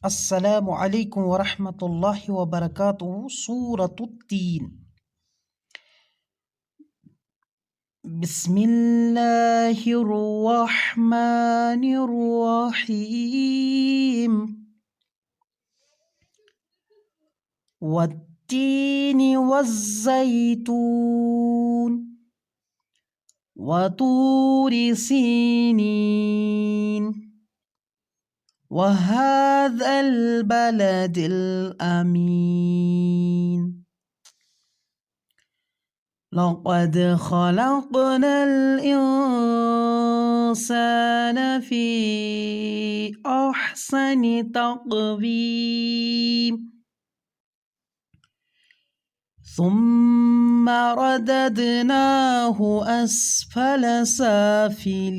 अस्सलामु अलैकुम वरहमतुल्लाहि वबरकातुहू। सूरतुत्तीन। बिस्मिल्लाहिर्रहमानिर्रहीम। वत्तीन वज़्ज़ैतून वतूरि सीनीन वहाज़ल बलदिल अमीन। लक़द खलक़नल इंसान फ़ी अहसनि तक़वीम। सुम्मा रददनाहु अस्फल साफिलीन।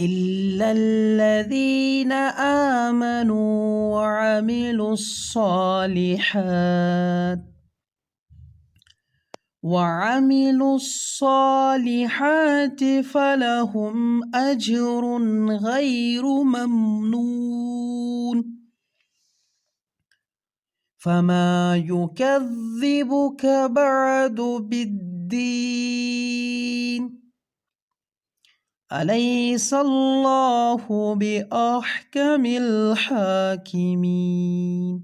इल्लल्लज़ीना आमनू वअमिलुस्सॉलिहात फलहुम अज्रुन गैरु ममनून। फमा युकज़्ज़िबुक बअदु बिद्दीन। अलैहिस्सलाहु बिअहकमिल हाकिमीन।